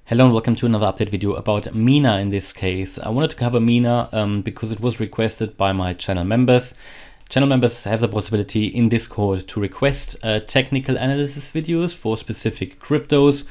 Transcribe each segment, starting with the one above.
Hello and welcome to another update video about Mina. In this case, I wanted to cover Mina because it was requested by my channel members. Channel members have the possibility in Discord to request technical analysis videos for specific cryptos.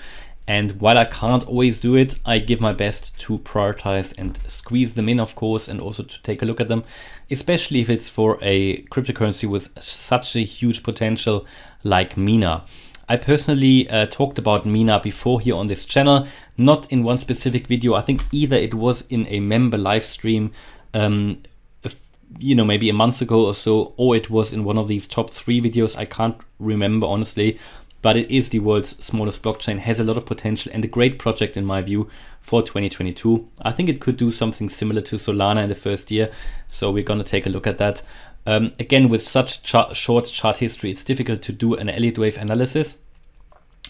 And while I can't always do it, I give my best to prioritize and squeeze them in, of course, and also to take a look at them, especially if it's for a cryptocurrency with such a huge potential like Mina. I personally talked about Mina before here on this channel, not in one specific video. I think either it was in a member live stream, maybe a month ago or so, or it was in one of these top 3 videos. I can't remember honestly, but it is the world's smallest blockchain, has a lot of potential and a great project in my view for 2022. I think it could do something similar to Solana in the first year, so we're going to take a look at that. Again, with such short chart history, it's difficult to do an Elliott Wave analysis,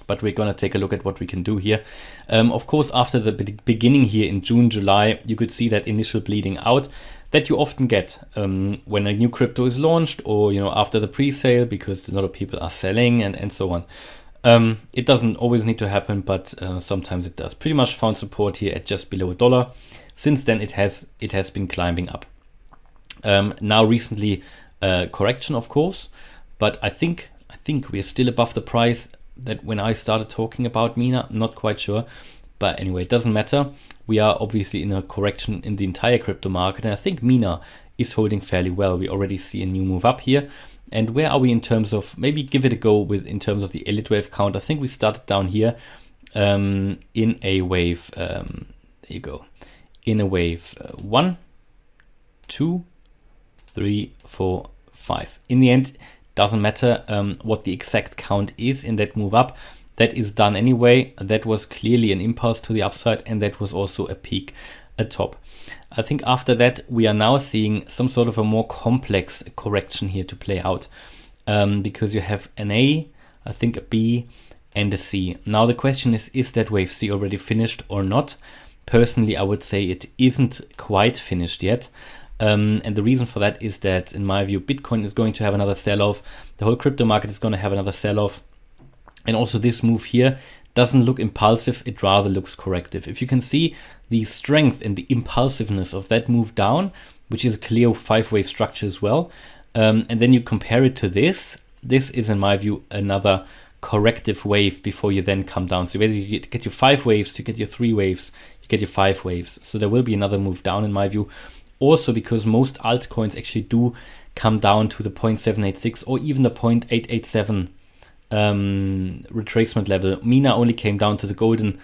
but we're going to take a look at what we can do here. Of course, after the beginning here in June, July, you could see that initial bleeding out that you often get when a new crypto is launched, or after the pre-sale, because a lot of people are selling and so on. It doesn't always need to happen, but sometimes it does. Pretty much found support here at just below $1. Since then, it has been climbing up. Now recently correction, of course, but I think we're still above the price that when I started talking about Mina. I'm not quite sure, but anyway, it doesn't matter. We are obviously in a correction in the entire crypto market, and I think Mina is holding fairly well. We already see a new move up here. And where are we in terms of, maybe give it a go with in terms of the Elliott Wave count? I think we started down here in a wave. There you go, in a wave 1, 2, 3, 4, 5. In the end, doesn't matter what the exact count is in that move up. That is done anyway. That was clearly an impulse to the upside, and that was also a peak at top. I think after that, we are now seeing some sort of a more complex correction here to play out, because you have an A, I think a B, and a C. Now the question is that wave C already finished or not? Personally, I would say it isn't quite finished yet. And the reason for that is that, in my view, Bitcoin is going to have another sell-off. The whole crypto market is going to have another sell-off. And also this move here doesn't look impulsive. It rather looks corrective. If you can see the strength and the impulsiveness of that move down, which is a clear 5-wave structure as well, and then you compare it to this is, in my view, another corrective wave before you then come down. So basically you get your 5 waves, you get your 3 waves, you get your 5 waves. So there will be another move down, in my view. Also because most altcoins actually do come down to the 0.786 or even the 0.887 retracement level. Mina only came down to the golden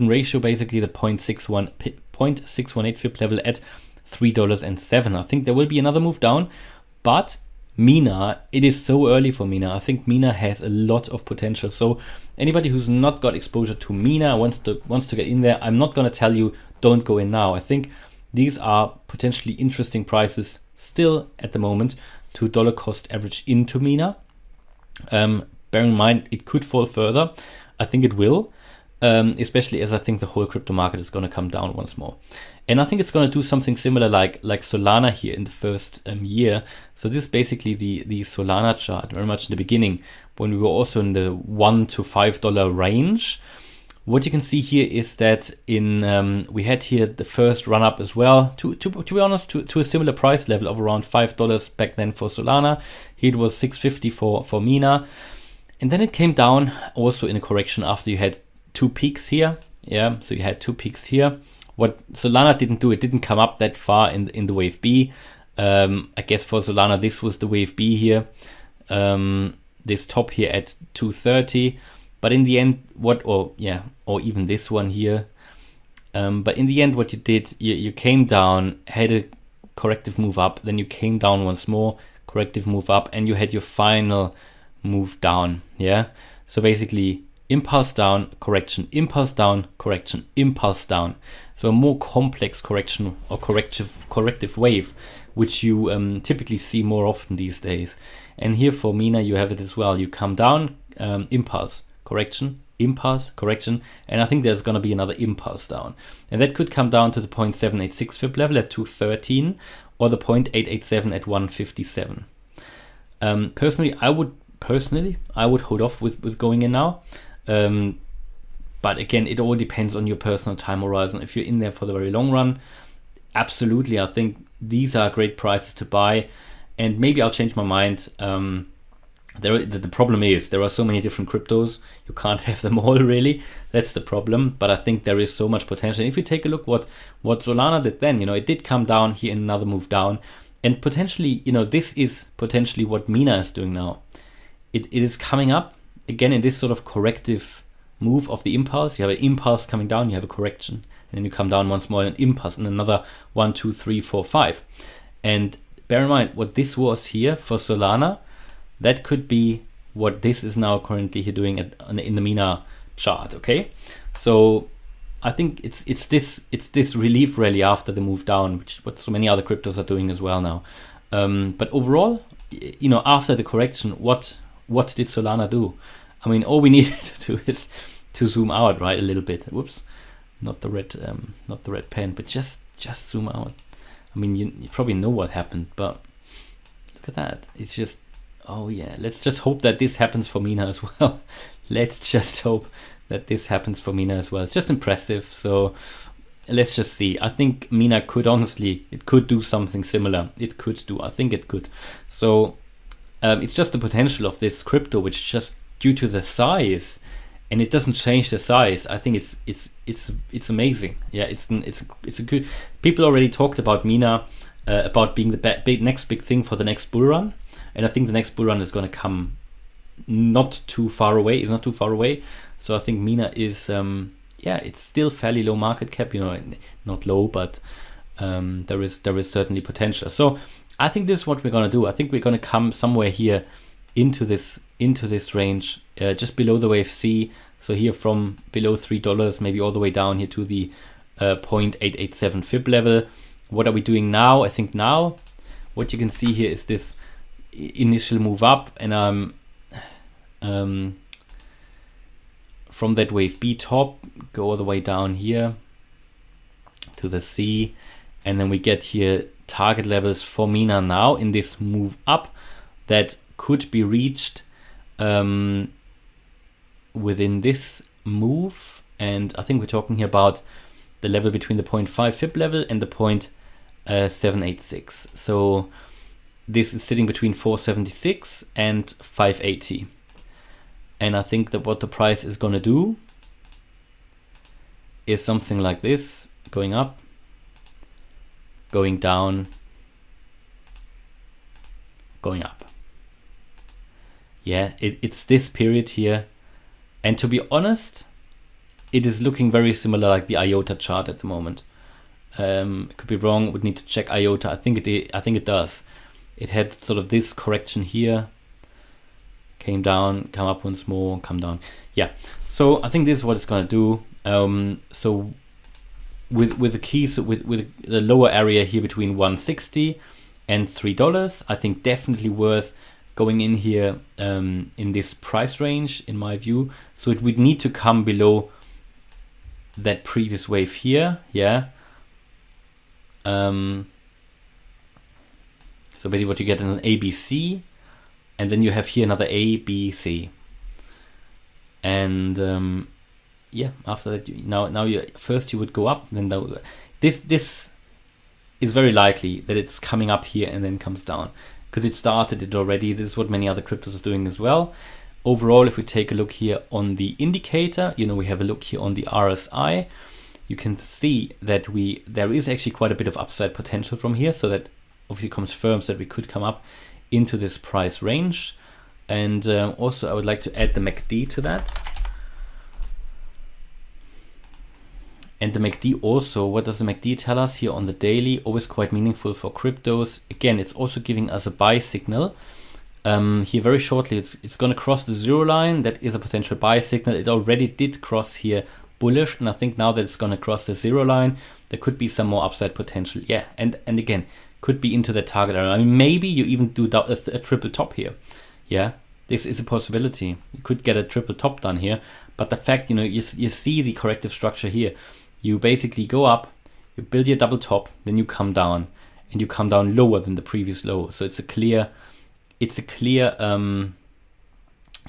ratio, basically the 0.618 FIB level at $3.07. I think there will be another move down, but Mina, it is so early for Mina. I think Mina has a lot of potential. So anybody who's not got exposure to Mina wants to get in there. I'm not going to tell you don't go in now. I think these are potentially interesting prices still at the moment to dollar cost average into Mina. Bear in mind, it could fall further. I think it will, especially as I think the whole crypto market is going to come down once more. And I think it's going to do something similar like Solana here in the first year. So this is basically the Solana chart, very much in the beginning, when we were also in the $1 to $5 range. What you can see here is that we had here the first run up as well, to be honest, to a similar price level of around $5 back then for Solana. Here it was $6.50 for Mina. And then it came down also in a correction after you had 2 peaks here. Yeah, so you had 2 peaks here. What Solana didn't do, it didn't come up that far in the wave B. I guess for Solana, this was the wave B here. This top here at 230. But in the end, or even this one here. But in the end, what you did, you came down, had a corrective move up, then you came down once more, corrective move up, and you had your final move down. Yeah. So basically, impulse down, correction, impulse down, correction, impulse down. So a more complex correction or corrective wave, which you typically see more often these days. And here for Mina, you have it as well. You come down, impulse, correction, impulse, correction, and I think there's going to be another impulse down, and that could come down to the 0.786 FIB level at 213 or the 0.887 at 157. Personally, I would hold off with going in now. But again, it all depends on your personal time horizon. If you're in there for the very long run, absolutely, I think these are great prices to buy. And maybe I'll change my mind. The problem is there are so many different cryptos, you can't have them all really. That's the problem. But I think there is so much potential. And if you take a look what Solana did then, it did come down here, another move down, and potentially, this is potentially what Mina is doing now. It is coming up again in this sort of corrective move of the impulse. You have an impulse coming down, you have a correction, and then you come down once more, an impulse, and another 1, 2, 3, 4, 5. And bear in mind what this was here for Solana. That could be what this is now currently here doing in the Mina chart. Okay, so I think it's this relief rally after the move down, which what so many other cryptos are doing as well now. But overall, after the correction, what did Solana do? I mean, all we needed to do is to zoom out, right, a little bit. Whoops, not the red pen, but just zoom out. I mean, you probably know what happened, but look at that. It's just, oh yeah, let's just hope that this happens for Mina as well. Let's just hope that this happens for Mina as well. It's just impressive. So let's just see. I think Mina could it could do something similar. I think it could. So it's just the potential of this crypto, which just due to the size, and it doesn't change the size. I think it's amazing. Yeah, it's a good. People already talked about Mina, about being the next big thing for the next bull run, and I think the next bull run is going to come not too far away. It's not too far away. So I think Mina is it's still fairly low market cap. Not low, but there is certainly potential. So I think this is what we're going to do. I think we're going to come somewhere here into this range, just below the wave C. So here from below $3, maybe all the way down here to the 0.887 fib level. What are we doing now? I think now what you can see here is this initial move up, and from that wave B top, go all the way down here to the C, and then we get here target levels for Mina now in this move up that could be reached within this move. And I think we're talking here about the level between the 0.5 fib level and the 0.786. So this is sitting between 476 and 580. And I think that what the price is going to do is something like this, going up, going down, going up. Yeah, it's this period here. And to be honest, it is looking very similar like the IOTA chart at the moment. Could be wrong, would need to check IOTA. I think it does. It had sort of this correction here, came down, come up once more, come down. Yeah, so I think this is what it's going to do. So with the keys, with the lower area here between 160 and $3, I think definitely worth going in here in this price range, in my view. So it would need to come below that previous wave here. Yeah. So basically what you get in an ABC, and then you have here another A, B, C. And yeah, after that, now you first you would go up, then this is very likely that it's coming up here and then comes down, because it started it already. This is what many other cryptos are doing as well. Overall, if we take a look here on the indicator, we have a look here on the RSI, you can see that there is actually quite a bit of upside potential from here. So that obviously confirms that we could come up into this price range. And also I would like to add the MACD to that. And the MACD also, what does the MACD tell us here on the daily? Always quite meaningful for cryptos. Again, it's also giving us a buy signal. Here very shortly, it's going to cross the 0 line. That is a potential buy signal. It already did cross here bullish, and I think now that it's going to cross the 0 line, there could be some more upside potential. Yeah, and again, could be into the target area. I mean, maybe you even do a triple top here. Yeah, this is a possibility. You could get a triple top done here, but the fact, you see the corrective structure here. You basically go up, you build your double top, then you come down, and you come down lower than the previous low. So it's a clear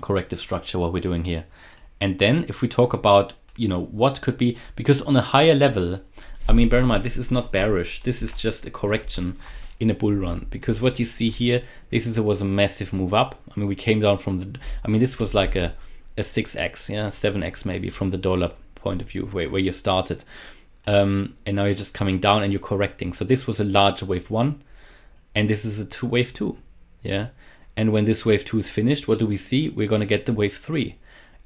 corrective structure what we're doing here. And then if we talk about you know, what could be, because on a higher level, I mean, bear in mind, this is not bearish. This is just a correction in a bull run, because what you see here, was a massive move up. I mean, we came down from the, I mean, this was like a 6x, yeah, 7x maybe from the dollar point of view where you started. And now you're just coming down and you're correcting. So this was a larger wave 1, and this is a wave 2, yeah. And when this wave 2 is finished, what do we see? We're going to get the wave 3.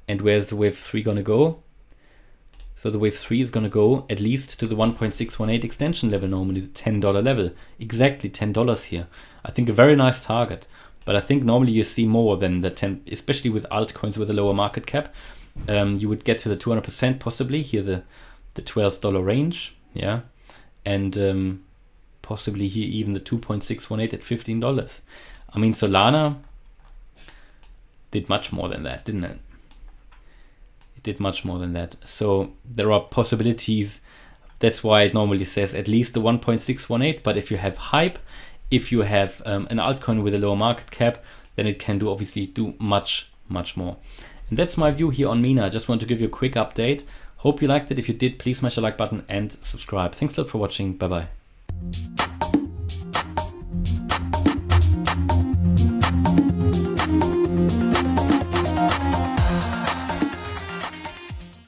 And where's the wave 3 going to go? So the wave 3 is going to go at least to the 1.618 extension level, normally the $10 level. Exactly $10 here. I think a very nice target. But I think normally you see more than the 10, especially with altcoins with a lower market cap. You would get to the 200% possibly, here the $12 range, yeah. And possibly here even the 2.618 at $15. I mean, Solana did much more than that, didn't it? It did much more than that. So there are possibilities. That's why it normally says at least the 1.618. But if you have hype, if you have an altcoin with a lower market cap, then it can obviously do much, much more. And that's my view here on Mina. I just want to give you a quick update. Hope you liked it. If you did, please smash the like button and subscribe. Thanks a lot for watching. Bye-bye.